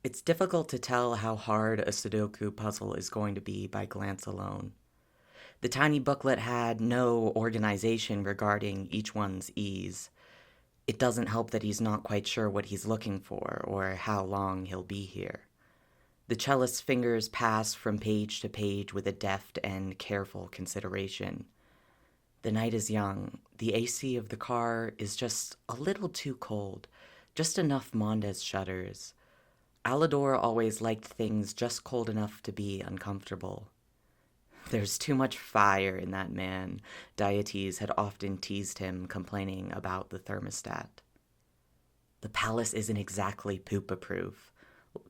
It's difficult to tell how hard a Sudoku puzzle is going to be by glance alone. The tiny booklet had no organization regarding each one's ease. It doesn't help that he's not quite sure what he's looking for or how long he'll be here. The cellist's fingers pass from page to page with a deft and careful consideration. The night is young. The AC of the car is just a little too cold, just enough Mondes shudders. Alador always liked things just cold enough to be uncomfortable. There's too much fire in that man, Dietes had often teased him, complaining about the thermostat. The palace isn't exactly poopa-proof,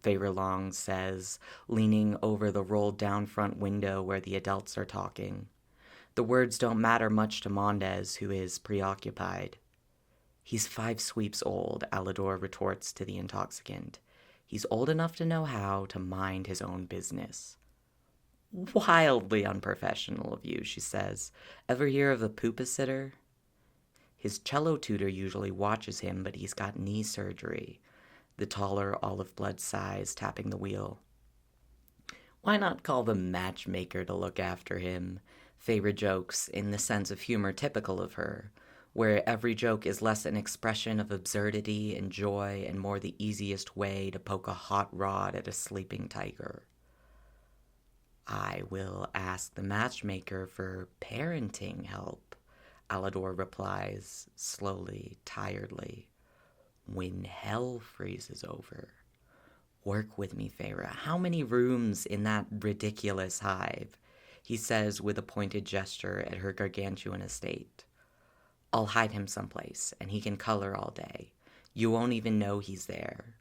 Feyre says, leaning over the rolled-down front window where the adults are talking. The words don't matter much to Mondes, who is preoccupied. He's 5 sweeps old, Alador retorts to the intoxicant. He's old enough to know how to mind his own business. Wildly unprofessional of you, she says. Ever hear of the poopa sitter? His cello tutor usually watches him, but he's got knee surgery. The taller olive blood sighs, tapping the wheel. Why not call the matchmaker to look after him? Feyre jokes, in the sense of humor typical of her, where every joke is less an expression of absurdity and joy and more the easiest way to poke a hot rod at a sleeping tiger. I will ask the matchmaker for parenting help, Alador replies, slowly, tiredly. When hell freezes over. Work with me, Feyre. How many rooms in that ridiculous hive? He says with a pointed gesture at her gargantuan estate. I'll hide him someplace, and he can color all day. You won't even know he's there.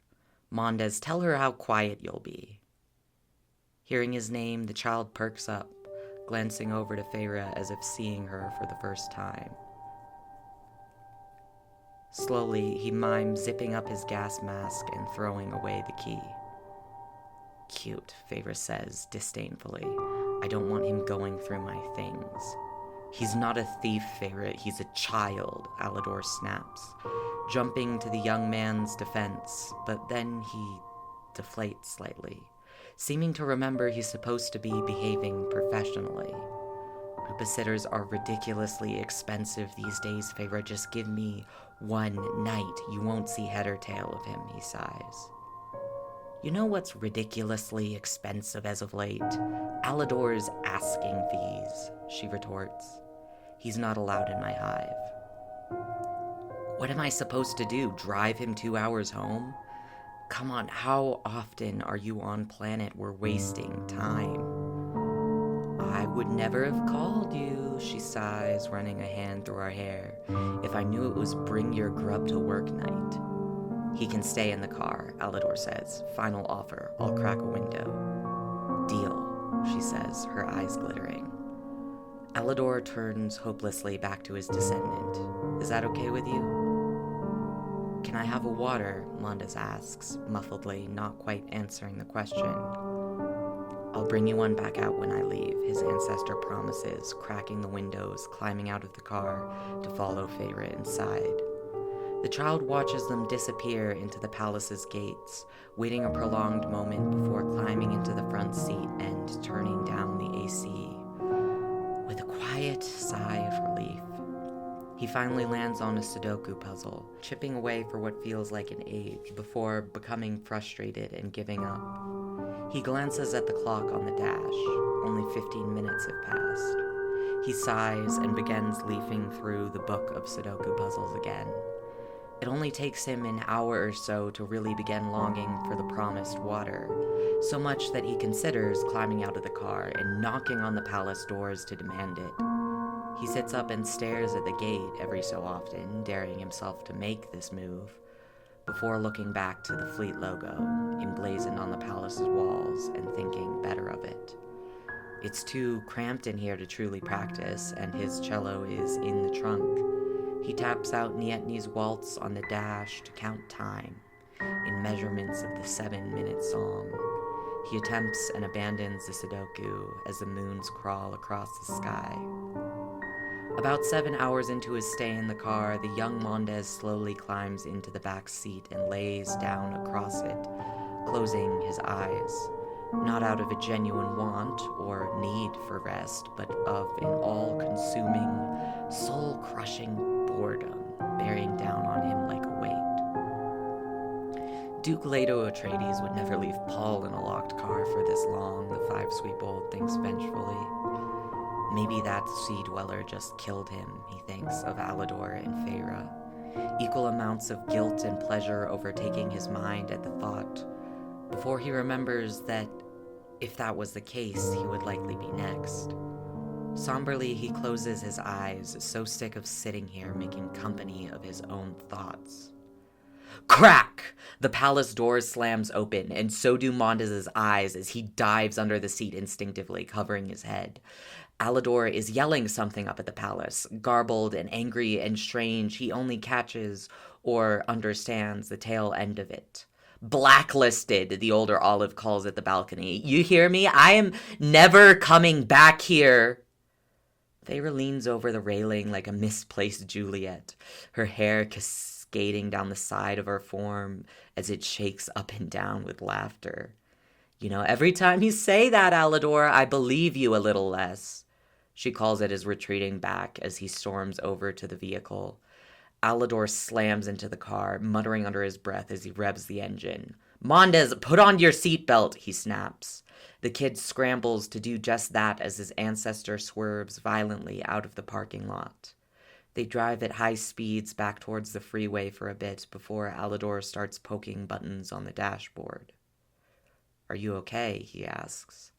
Mondes, tell her how quiet you'll be. Hearing his name, the child perks up, glancing over to Feyre as if seeing her for the first time. Slowly, he mimes zipping up his gas mask and throwing away the key. Cute, Feyre says disdainfully. I don't want him going through my things. He's not a thief, Feyre, he's a child, Alador snaps, jumping to the young man's defense, but then he deflates slightly, seeming to remember he's supposed to be behaving professionally. Poopa-sitters are ridiculously expensive these days, Feyre. Just give me one night. You won't see head or tail of him, he sighs. You know what's ridiculously expensive as of late? Alador's asking fees, she retorts. He's not allowed in my hive. What am I supposed to do? Drive him 2 hours home? Come on, how often are you on planet we're wasting time? I would never have called you, she sighs, running a hand through her hair, if I knew it was bring your grub to work night. He can stay in the car, Alador says. Final offer, I'll crack a window. Deal, she says, her eyes glittering. Alador turns hopelessly back to his descendant. Is that okay with you? Can I have a water? Mondes asks, muffledly, not quite answering the question. I'll bring you one back out when I leave, his ancestor promises, cracking the windows, climbing out of the car to follow Feyre inside. The child watches them disappear into the palace's gates, waiting a prolonged moment before climbing into the front seat and turning down the AC. With a quiet sigh of relief, he finally lands on a Sudoku puzzle, chipping away for what feels like an age before becoming frustrated and giving up. He glances at the clock on the dash. Only 15 minutes have passed. He sighs and begins leafing through the book of Sudoku puzzles again. It only takes him an hour or so to really begin longing for the promised water, so much that he considers climbing out of the car and knocking on the palace doors to demand it. He sits up and stares at the gate every so often, daring himself to make this move, before looking back to the fleet logo, emblazoned on the palace's walls, and thinking better of it. It's too cramped in here to truly practice, and his cello is in the trunk. He taps out Nietni's waltz on the dash to count time, in measurements of the 7-minute song. He attempts and abandons the Sudoku as the moons crawl across the sky. About 7 hours into his stay in the car, the young Mondes slowly climbs into the back seat and lays down across it, closing his eyes, not out of a genuine want or need for rest, but of an all-consuming, soul-crushing boredom bearing down on him like a weight. Duke Leto Atreides would never leave Paul in a locked car for this long, the five-sweep-old thinks vengefully. Maybe that sea dweller just killed him, he thinks of Alador and Feyre. Equal amounts of guilt and pleasure overtaking his mind at the thought, before he remembers that if that was the case, he would likely be next. Somberly, he closes his eyes, so sick of sitting here making company of his own thoughts. Crack! The palace door slams open, and so do Mondez's eyes as he dives under the seat instinctively, covering his head. Alador is yelling something up at the palace, garbled and angry and strange. He only catches or understands the tail end of it. Blacklisted, the older Olive calls at the balcony. You hear me? I am never coming back here. Feyre leans over the railing like a misplaced Juliet, her hair cascading down the side of her form as it shakes up and down with laughter. You know, every time you say that, Alador, I believe you a little less. She calls it as retreating back as he storms over to the vehicle. Alador slams into the car, muttering under his breath as he revs the engine. Mondez, put on your seatbelt, he snaps. The kid scrambles to do just that as his ancestor swerves violently out of the parking lot. They drive at high speeds back towards the freeway for a bit before Alador starts poking buttons on the dashboard. Are you okay? He asks.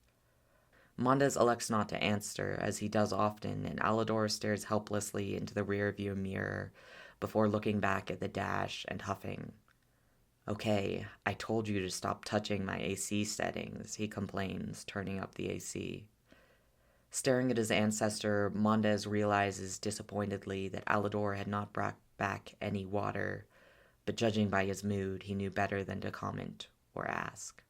Mondez elects not to answer, as he does often, and Alador stares helplessly into the rearview mirror before looking back at the dash and huffing. Okay, I told you to stop touching my AC settings, he complains, turning up the AC. Staring at his ancestor, Mondez realizes disappointedly that Alador had not brought back any water, but judging by his mood, he knew better than to comment or ask.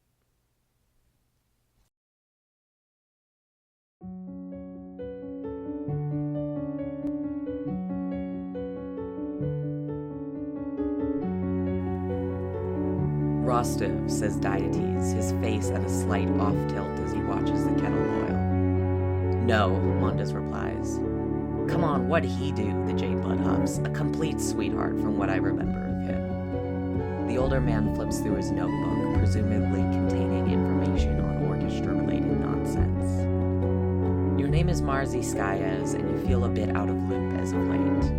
Rostov, says Dietes, his face at a slight off-tilt as he watches the kettle boil. No, Mondez replies. Come on, what'd he do, the Jadeblood huffs, a complete sweetheart from what I remember of him. The older man flips through his notebook, presumably containing information on orchestra-related nonsense. Your name is Marzi Skayas, and you feel a bit out of loop as of late.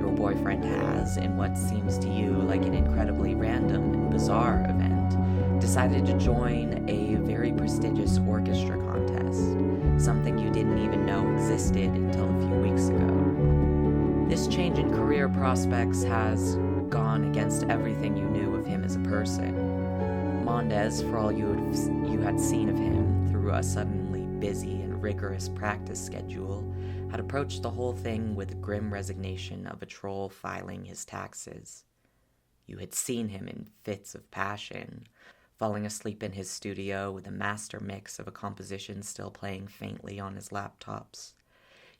Your boyfriend has, in what seems to you like an incredibly random and bizarre event, decided to join a very prestigious orchestra contest, something you didn't even know existed until a few weeks ago. This change in career prospects has gone against everything you knew of him as a person. Mondez, for all you had seen of him through a suddenly busy and rigorous practice schedule, had approached the whole thing with the grim resignation of a troll filing his taxes. You had seen him in fits of passion, falling asleep in his studio with a master mix of a composition still playing faintly on his laptops.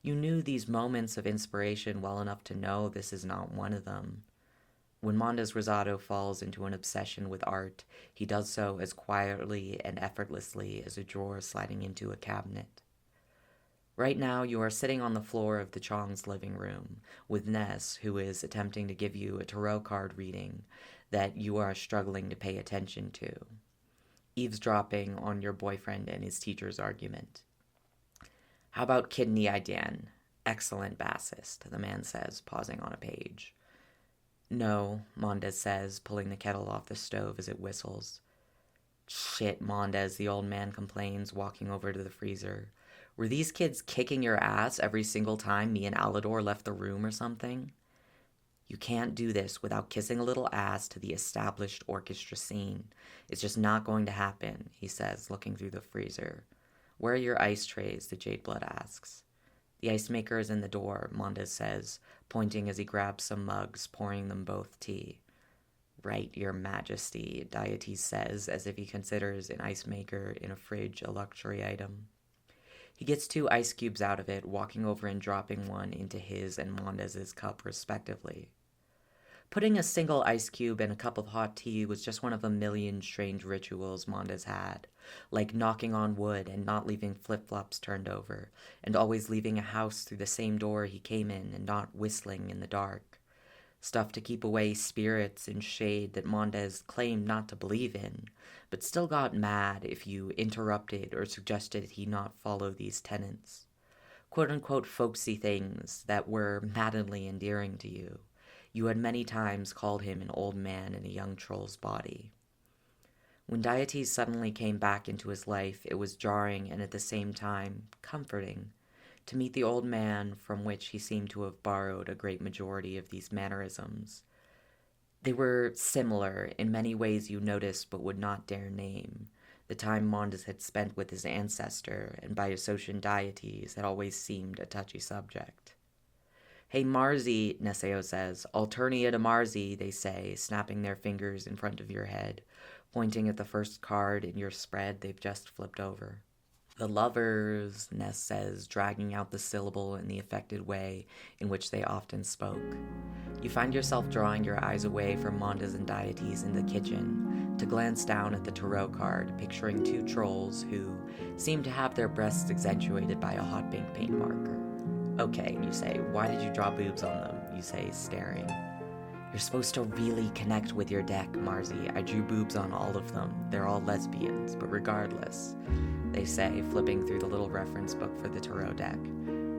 You knew these moments of inspiration well enough to know this is not one of them. When Mondez Rosado falls into an obsession with art, he does so as quietly and effortlessly as a drawer sliding into a cabinet. Right now, you are sitting on the floor of the Chong's living room with Ness, who is attempting to give you a tarot card reading that you are struggling to pay attention to, eavesdropping on your boyfriend and his teacher's argument. How about Kidney Idan? Excellent bassist, the man says, pausing on a page. No, Mondez says, pulling the kettle off the stove as it whistles. Shit, Mondez, the old man complains, walking over to the freezer. Were these kids kicking your ass every single time me and Alador left the room or something? You can't do this without kissing a little ass to the established orchestra scene. It's just not going to happen, he says, looking through the freezer. Where are your ice trays, the Jadeblood asks. The ice maker is in the door, Mondez says, pointing as he grabs some mugs, pouring them both tea. Right, your majesty, Dietes says, as if he considers an ice maker in a fridge a luxury item. He gets 2 ice cubes out of it, walking over and dropping one into his and Mondez's cup respectively. Putting a single ice cube in a cup of hot tea was just one of a million strange rituals Mondes had, like knocking on wood and not leaving flip-flops turned over, and always leaving a house through the same door he came in and not whistling in the dark. Stuff to keep away spirits and shade that Mondes claimed not to believe in, but still got mad if you interrupted or suggested he not follow these tenets. Quote-unquote folksy things that were maddeningly endearing to you. You had many times called him an old man in a young troll's body. When deities suddenly came back into his life, it was jarring and at the same time comforting to meet the old man from which he seemed to have borrowed a great majority of these mannerisms. They were similar in many ways you noticed but would not dare name. The time Mondes had spent with his ancestor and by association deities had always seemed a touchy subject. Hey Marzi, Neseo says. Alternia to Marzi, they say, snapping their fingers in front of your head, pointing at the first card in your spread they've just flipped over. The lovers, Ness says, dragging out the syllable in the affected way in which they often spoke. You find yourself drawing your eyes away from Mondes and deities in the kitchen to glance down at the tarot card, picturing two trolls who seem to have their breasts accentuated by a hot pink paint marker. Okay, you say, why did you draw boobs on them? You say, staring. You're supposed to really connect with your deck, Marzi. I drew boobs on all of them. They're all lesbians, but regardless, they say, flipping through the little reference book for the tarot deck.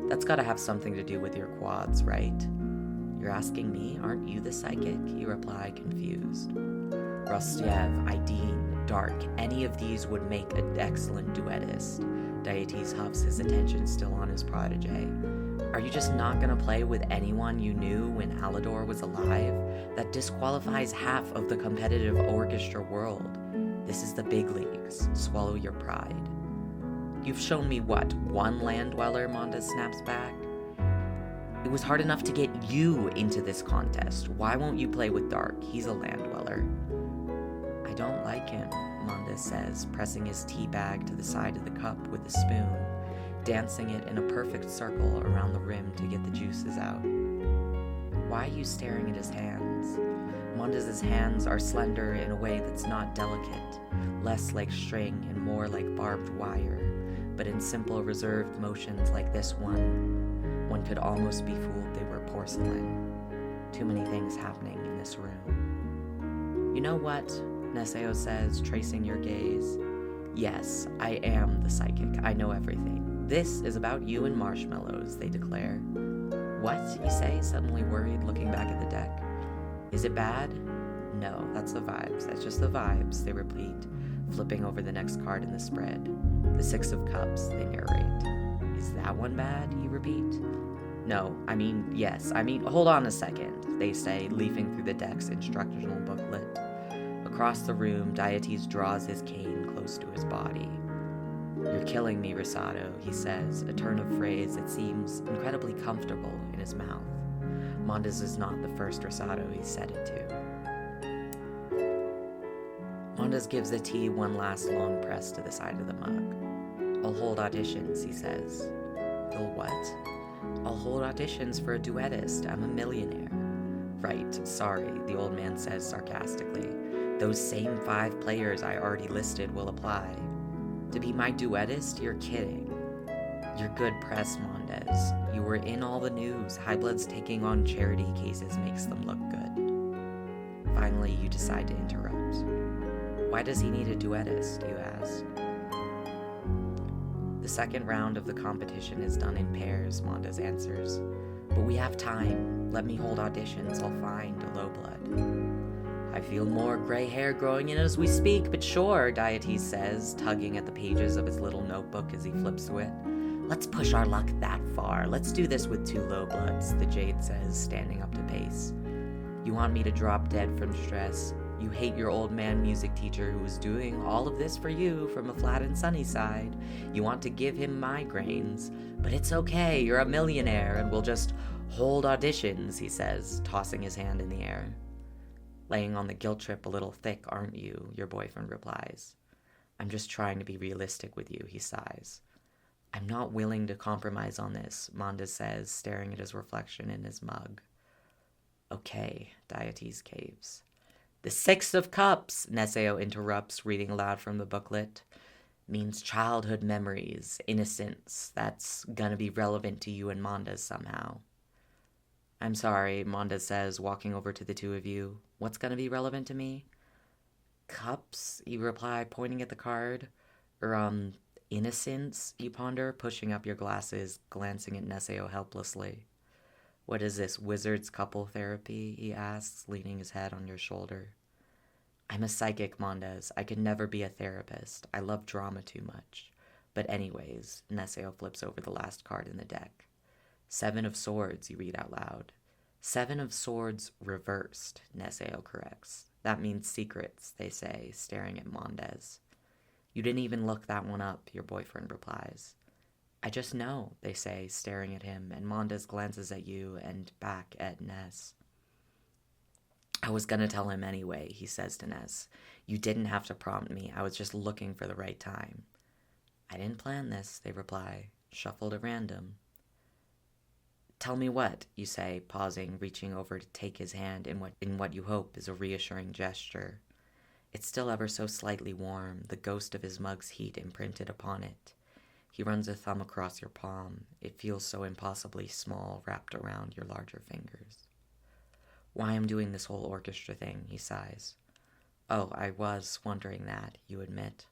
That's gotta have something to do with your quads, right? You're asking me? Aren't you the psychic? You reply, confused. Rostiev, Aideen, Dark, any of these would make an excellent duettist. Deities huffs, his attention still on his protege. Are you just not gonna play with anyone you knew when Alador was alive? That disqualifies half of the competitive orchestra world. This is the big leagues. Swallow your pride. You've shown me what, one land dweller, Mondes snaps back? It was hard enough to get you into this contest. Why won't you play with Dark? He's a land dweller. I don't like him, Mondes says, pressing his tea bag to the side of the cup with a spoon, dancing it in a perfect circle around the rim to get the juices out. Why are you staring at his hands? Mondes's hands are slender in a way that's not delicate, less like string and more like barbed wire, but in simple reserved motions like this one could almost be fooled they were porcelain. Too many things happening in this room. You know what? Neseo says, tracing your gaze. Yes, I am the psychic. I know everything. This is about you and marshmallows, they declare. What, you say, suddenly worried, looking back at the deck. Is it bad? No, that's the vibes. That's just the vibes, they repeat, flipping over the next card in the spread. The Six of Cups, they narrate. Is that one bad, you repeat? No, yes. Hold on a second, they say, leafing through the deck's instructional booklet. Across the room, Deities draws his cane close to his body. You're killing me, Rosado, he says, a turn of phrase that seems incredibly comfortable in his mouth. Mondes is not the first Rosado he's said it to. Mondes gives the tea one last long press to the side of the mug. I'll hold auditions, he says. You'll what? I'll hold auditions for a duettist. I'm a millionaire. Right, sorry, the old man says sarcastically. Those same 5 players I already listed will apply. To be my duettist? You're kidding. You're good press, Mondes. You were in all the news. High Blood's taking on charity cases makes them look good. Finally, you decide to interrupt. Why does he need a duettist, you ask? The second round of the competition is done in pairs, Mondes answers. But we have time. Let me hold auditions. I'll find a low blood. I feel more gray hair growing in as we speak, but sure, Deities says, tugging at the pages of his little notebook as he flips through it. Let's push our luck that far. Let's do this with 2 low bloods, the Jade says, standing up to pace. You want me to drop dead from stress? You hate your old man music teacher who was doing all of this for you from a flat and sunny side. You want to give him migraines. But it's okay, you're a millionaire, and we'll just hold auditions, he says, tossing his hand in the air. Laying on the guilt trip a little thick, aren't you? Your boyfriend replies. I'm just trying to be realistic with you, he sighs. I'm not willing to compromise on this, Mondes says, staring at his reflection in his mug. Okay, Deities caves. The Six of Cups, Neseo interrupts, reading aloud from the booklet, means childhood memories, innocence. That's gonna be relevant to you and Monda somehow. I'm sorry, Monda says, walking over to the two of you. What's gonna be relevant to me? Cups, you reply, pointing at the card. Innocence, you ponder, pushing up your glasses, glancing at Neseo helplessly. What is this, wizard's couple therapy? He asks, leaning his head on your shoulder. I'm a psychic, Mondes. I could never be a therapist. I love drama too much. But anyways, Neseo flips over the last card in the deck. 7 of Swords, you read out loud. 7 of Swords reversed, Neseo corrects. That means secrets, they say, staring at Mondes. You didn't even look that one up, your boyfriend replies. I just know, they say, staring at him, and Mondes glances at you and back at Ness. I was gonna tell him anyway, he says to Ness. You didn't have to prompt me, I was just looking for the right time. I didn't plan this, they reply, shuffled at random. Tell me what, you say, pausing, reaching over to take his hand in what you hope is a reassuring gesture. It's still ever so slightly warm, the ghost of his mug's heat imprinted upon it. He runs a thumb across your palm. It feels so impossibly small, wrapped around your larger fingers. Why I'm doing this whole orchestra thing, he sighs. Oh, I was wondering that, you admit.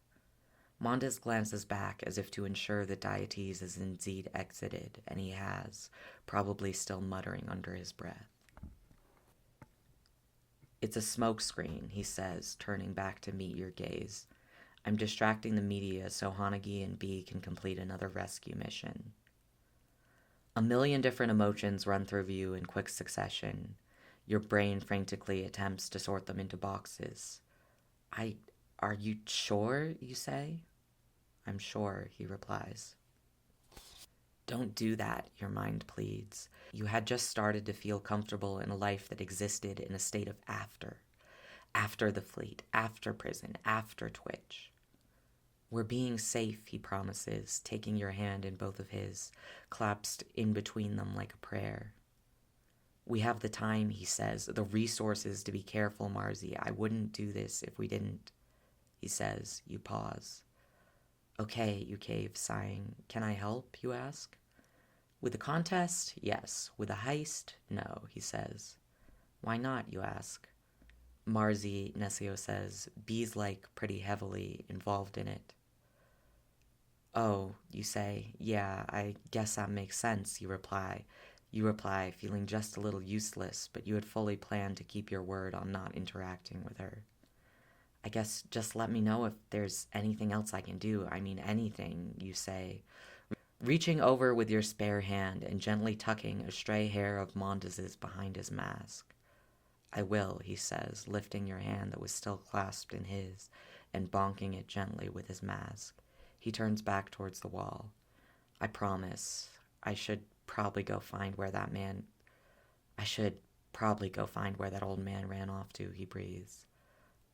Mondes glances back as if to ensure that Deities has indeed exited, and he has, probably still muttering under his breath. It's a smoke screen, he says, turning back to meet your gaze. I'm distracting the media so Hanagi and B can complete another rescue mission. A million different emotions run through you in quick succession. Your brain frantically attempts to sort them into boxes. Are you sure, you say? I'm sure, he replies. Don't do that, your mind pleads. You had just started to feel comfortable in a life that existed in a state of after. After the fleet, after prison, after Twitch. We're being safe, he promises, taking your hand in both of his, clasped in between them like a prayer. We have the time, he says, the resources to be careful, Marzi. I wouldn't do this if we didn't. He says, you pause. Okay, you cave, sighing. Can I help, you ask? With the contest? Yes. With a heist? No, he says. Why not, you ask? Marzi, Neseo says, B's pretty heavily involved in it. Oh, you say, yeah, I guess that makes sense, you reply. You reply, feeling just a little useless, but you had fully planned to keep your word on not interacting with her. I guess just let me know if there's anything else I can do. I mean, anything, you say, reaching over with your spare hand and gently tucking a stray hair of Mondes's behind his mask. I will, he says, lifting your hand that was still clasped in his and bonking it gently with his mask. He turns back towards the wall. I promise. I should probably go find where that old man ran off to, he breathes.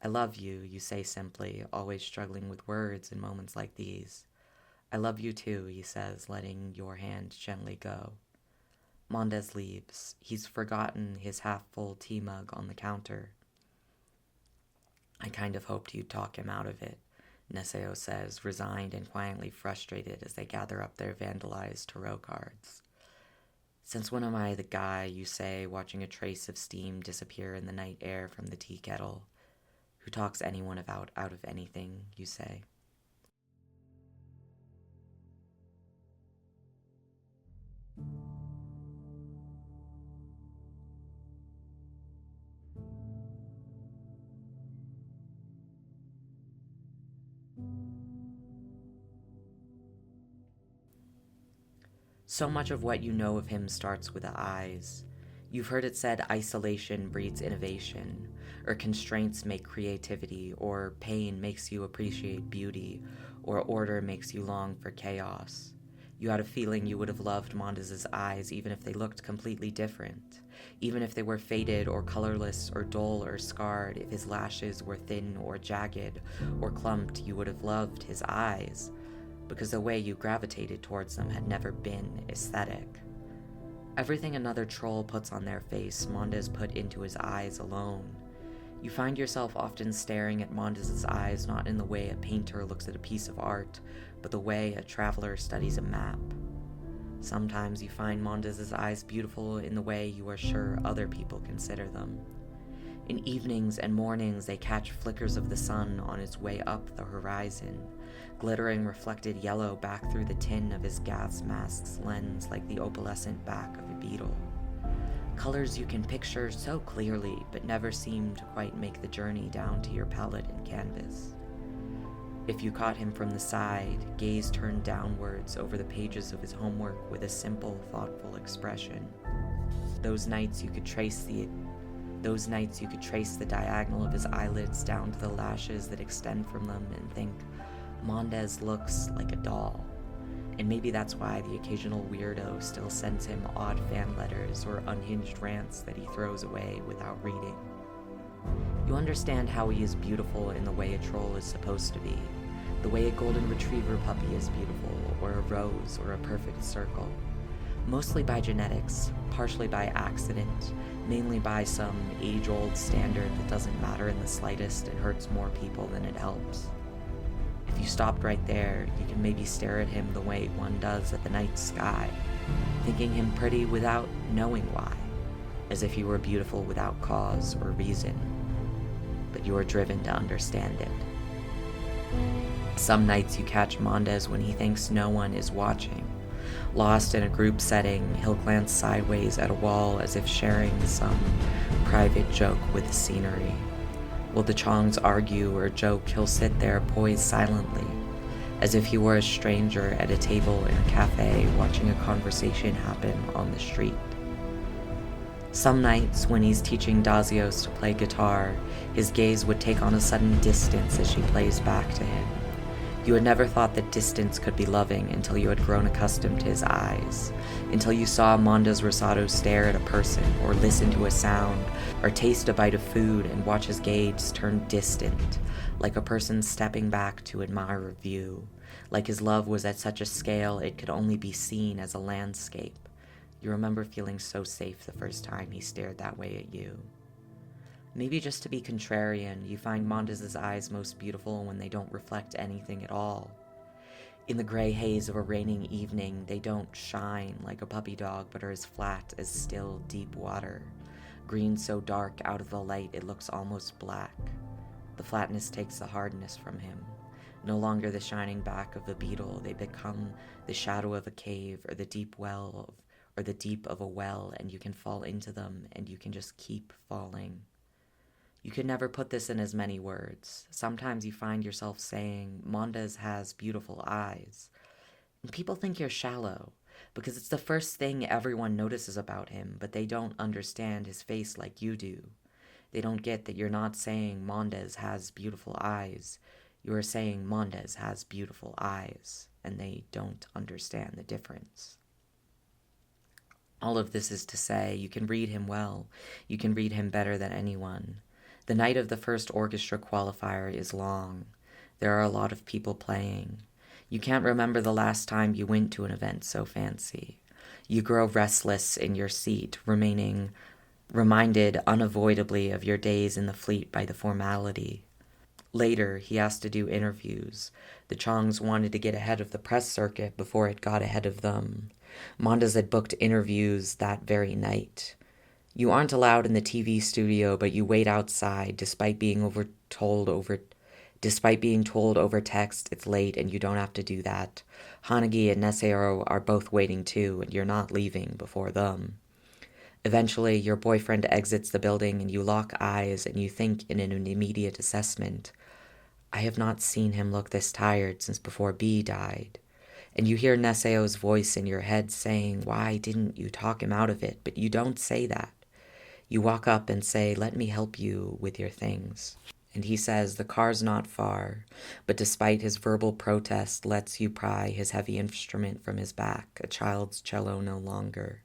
I love you, you say simply, always struggling with words in moments like these. I love you too, he says, letting your hand gently go. Mondes leaves. He's forgotten his half-full tea mug on the counter. I kind of hoped you'd talk him out of it, Neseo says, resigned and quietly frustrated as they gather up their vandalized tarot cards. Since when am I the guy, you say, watching a trace of steam disappear in the night air from the tea kettle? Who talks anyone out of anything, you say? So much of what you know of him starts with the eyes. You've heard it said isolation breeds innovation, or constraints make creativity, or pain makes you appreciate beauty, or order makes you long for chaos. You had a feeling you would have loved Mondes's eyes even if they looked completely different, even if they were faded or colorless or dull or scarred, if his lashes were thin or jagged or clumped, you would have loved his eyes, because the way you gravitated towards them had never been aesthetic. Everything another troll puts on their face, Mondes put into his eyes alone. You find yourself often staring at Mondes's eyes not in the way a painter looks at a piece of art, but the way a traveler studies a map. Sometimes you find Mondes's eyes beautiful in the way you are sure other people consider them. In evenings and mornings they catch flickers of the sun on its way up the horizon, glittering reflected yellow back through the tin of his gas mask's lens like the opalescent back of a beetle. Colors you can picture so clearly but never seem to quite make the journey down to your palette and canvas. If you caught him from the side, gaze turned downwards over the pages of his homework with a simple, thoughtful expression. Those nights you could trace the diagonal of his eyelids down to the lashes that extend from them and think, Mondes looks like a doll. And maybe that's why the occasional weirdo still sends him odd fan letters or unhinged rants that he throws away without reading. You understand how he is beautiful in the way a troll is supposed to be, the way a golden retriever puppy is beautiful, or a rose, or a perfect circle. Mostly by genetics, partially by accident, mainly by some age-old standard that doesn't matter in the slightest and hurts more people than it helps. If you stopped right there, you can maybe stare at him the way one does at the night sky, thinking him pretty without knowing why, as if he were beautiful without cause or reason, but you are driven to understand it. Some nights you catch Mondes when he thinks no one is watching. Lost in a group setting, he'll glance sideways at a wall as if sharing some private joke with the scenery. While the Chongs argue or joke, he'll sit there poised silently, as if he were a stranger at a table in a cafe watching a conversation happen on the street. Some nights, when he's teaching Dazios to play guitar, his gaze would take on a sudden distance as she plays back to him. You had never thought that distance could be loving until you had grown accustomed to his eyes, until you saw Mondes Rosado stare at a person, or listen to a sound, or taste a bite of food and watch his gaze turn distant, like a person stepping back to admire a view, like his love was at such a scale it could only be seen as a landscape. You remember feeling so safe the first time he stared that way at you. Maybe just to be contrarian, you find Mondes's eyes most beautiful when they don't reflect anything at all. In the gray haze of a raining evening, they don't shine like a puppy dog, but are as flat as still, deep water. Green so dark out of the light it looks almost black. The flatness takes the hardness from him. No longer the shining back of a beetle, they become the shadow of a cave or the deep of a well, and you can fall into them, and you can just keep falling. You could never put this in as many words. Sometimes you find yourself saying, Mondes has beautiful eyes. And people think you're shallow, because it's the first thing everyone notices about him, but they don't understand his face like you do. They don't get that you're not saying Mondes has beautiful eyes. You are saying Mondes has beautiful eyes, and they don't understand the difference. All of this is to say, you can read him well. You can read him better than anyone. The night of the first orchestra qualifier is long. There are a lot of people playing. You can't remember the last time you went to an event so fancy. You grow restless in your seat, reminded unavoidably of your days in the fleet by the formality. Later, he has to do interviews. The Chongs wanted to get ahead of the press circuit before it got ahead of them. Mondes had booked interviews that very night. You aren't allowed in the TV studio, but you wait outside despite being told over text it's late and you don't have to do that. Hanagi and Nesero are both waiting too, and you're not leaving before them. Eventually, your boyfriend exits the building and you lock eyes and you think in an immediate assessment, I have not seen him look this tired since before B died. And you hear Neseo's voice in your head saying, why didn't you talk him out of it? But you don't say that. You walk up and say, let me help you with your things. And he says the car's not far, but despite his verbal protest, lets you pry his heavy instrument from his back, a child's cello no longer.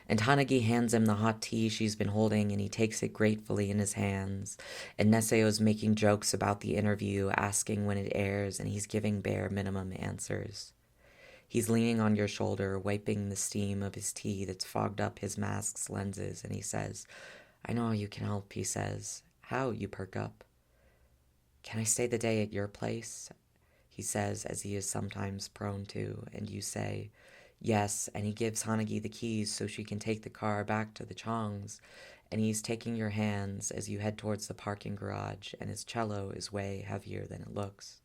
And Hanagi hands him the hot tea she's been holding, and he takes it gratefully in his hands. And Neseo's making jokes about the interview, asking when it airs, and he's giving bare minimum answers. He's leaning on your shoulder, wiping the steam of his tea that's fogged up his mask's lenses, and he says, I know you can help, he says. How? You perk up. Can I stay the day at your place? He says, as he is sometimes prone to, and you say, yes, and he gives Hanagi the keys so she can take the car back to the Chongs, and he's taking your hands as you head towards the parking garage, and his cello is way heavier than it looks.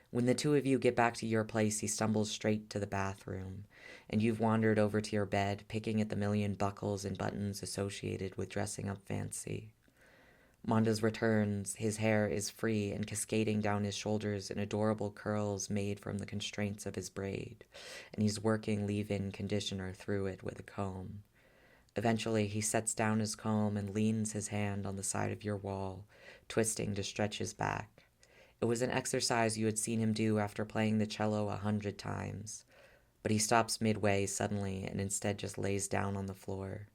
When the two of you get back to your place, he stumbles straight to the bathroom, and you've wandered over to your bed, picking at the million buckles and buttons associated with dressing up fancy. Mondes returns. His hair is free and cascading down his shoulders in adorable curls made from the constraints of his braid, and he's working leave-in conditioner through it with a comb. Eventually, he sets down his comb and leans his hand on the side of your wall, twisting to stretch his back. It was an exercise you had seen him do after playing the cello 100 times, but he stops midway suddenly and instead just lays down on the floor.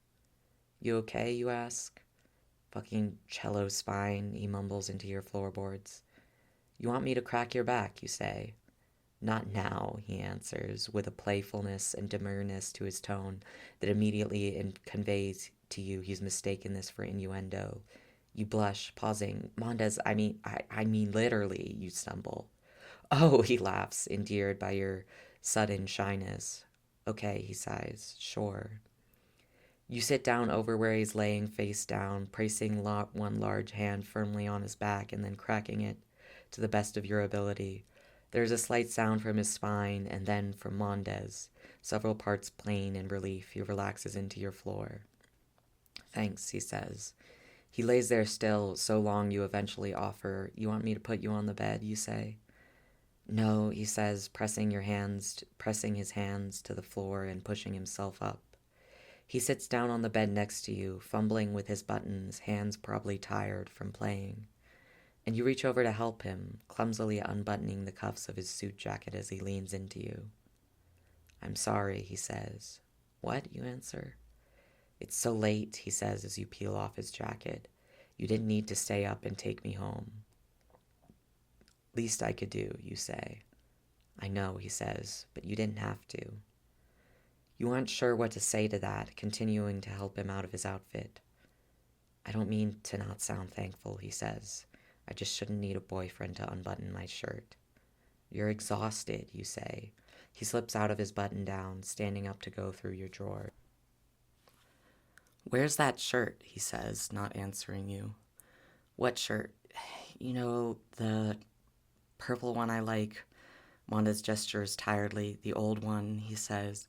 You okay, you ask? Fucking cello spine, he mumbles into your floorboards. You want me to crack your back, you say. Not now, he answers, with a playfulness and demureness to his tone that immediately conveys to you he's mistaken this for innuendo. You blush, pausing. Mondes, I mean literally, you stumble. Oh, he laughs, endeared by your sudden shyness. Okay, he sighs, sure. You sit down over where he's laying face down, placing one large hand firmly on his back and then cracking it to the best of your ability. There is a slight sound from his spine and then from Mondes, several parts plain in relief. He relaxes into your floor. Thanks, he says. He lays there still, so long you eventually offer, you want me to put you on the bed, you say? No, he says, pressing his hands to the floor and pushing himself up. He sits down on the bed next to you, fumbling with his buttons, hands probably tired from playing. And you reach over to help him, clumsily unbuttoning the cuffs of his suit jacket as he leans into you. I'm sorry, he says. What, you answer? It's so late, he says as you peel off his jacket. You didn't need to stay up and take me home. Least I could do, you say. I know, he says, but you didn't have to. You aren't sure what to say to that, continuing to help him out of his outfit. I don't mean to not sound thankful, he says. I just shouldn't need a boyfriend to unbutton my shirt. You're exhausted, you say. He slips out of his button-down, standing up to go through your drawer. Where's that shirt, he says, not answering you. What shirt? You know, the purple one I like. Mondes gestures tiredly. The old one, he says,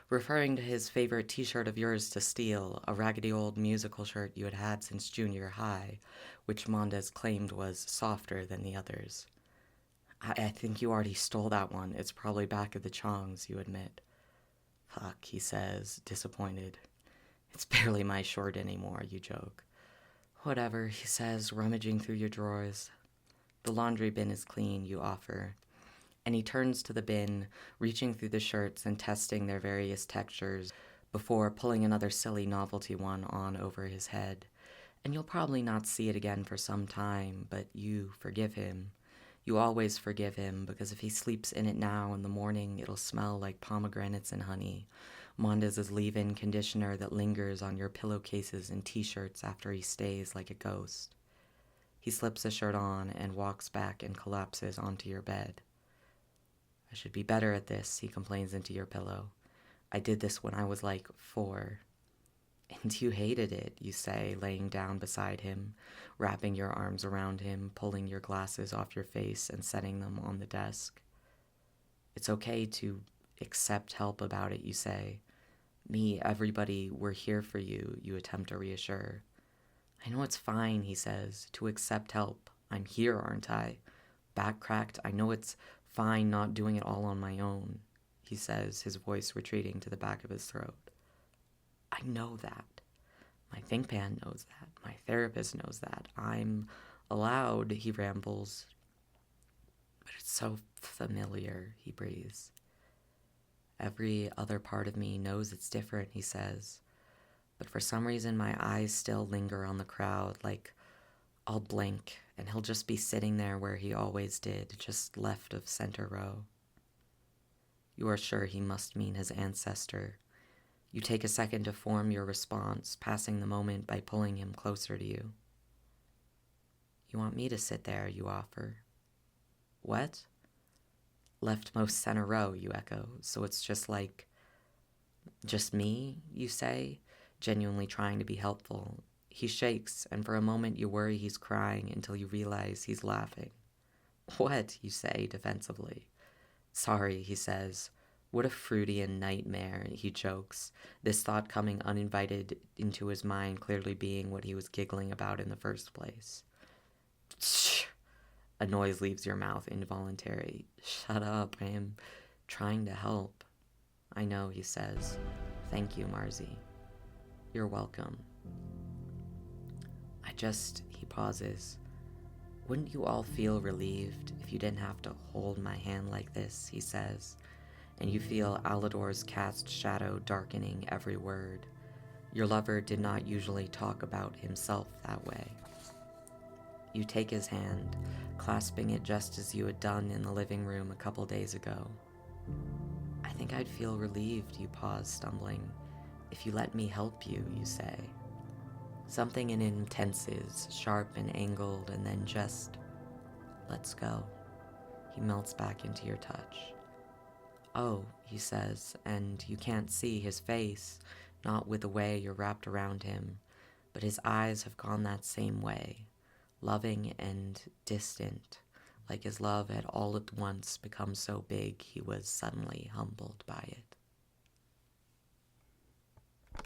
referring to his favorite t-shirt of yours to steal, a raggedy old musical shirt you had had since junior high, which Mondes claimed was softer than the others. I think you already stole that one. It's probably back at the Chongs, you admit. Fuck, he says, disappointed. It's barely my shirt anymore, you joke. Whatever, he says, rummaging through your drawers. The laundry bin is clean, you offer. And he turns to the bin, reaching through the shirts and testing their various textures before pulling another silly novelty one on over his head. And you'll probably not see it again for some time, but you forgive him. You always forgive him, because if he sleeps in it now in the morning, it'll smell like pomegranates and honey. Mondes' leave-in conditioner that lingers on your pillowcases and t-shirts after he stays like a ghost. He slips a shirt on and walks back and collapses onto your bed. I should be better at this, he complains into your pillow. I did this when I was like 4. And you hated it, you say, laying down beside him, wrapping your arms around him, pulling your glasses off your face and setting them on the desk. It's okay to accept help about it, you say. Me, everybody, we're here for you, you attempt to reassure. I know it's fine, he says, to accept help. I'm here, aren't I? Back cracked, I know it's fine not doing it all on my own, he says, his voice retreating to the back of his throat. I know that. My think pan knows that. My therapist knows that. I'm allowed, he rambles. But it's so familiar, he breathes. Every other part of me knows it's different, he says. But for some reason my eyes still linger on the crowd, like I'll blink and he'll just be sitting there where he always did, just left of center row. You are sure he must mean his ancestor. You take a second to form your response, passing the moment by pulling him closer to you. You want me to sit there, you offer. What? Leftmost center row, you echo, so it's just me, you say, genuinely trying to be helpful. He shakes, and for a moment you worry he's crying until you realize he's laughing. What, you say defensively. Sorry, he says. What a Freudian nightmare, he jokes, this thought coming uninvited into his mind, clearly being what he was giggling about in the first place. Shh! A noise leaves your mouth, involuntary. Shut up, I am trying to help. I know, he says. Thank you, Marzi. You're welcome. He pauses. Wouldn't you all feel relieved if you didn't have to hold my hand like this, he says, and you feel Alador's cast shadow darkening every word. Your lover did not usually talk about himself that way. You take his hand, clasping it just as you had done in the living room a couple days ago. I think I'd feel relieved, you pause, stumbling. If you let me help you, you say. Something in him tenses, sharp and angled, and then just, let's go. He melts back into your touch. Oh, he says, and you can't see his face, not with the way you're wrapped around him, but his eyes have gone that same way, loving and distant, like his love had all at once become so big he was suddenly humbled by it.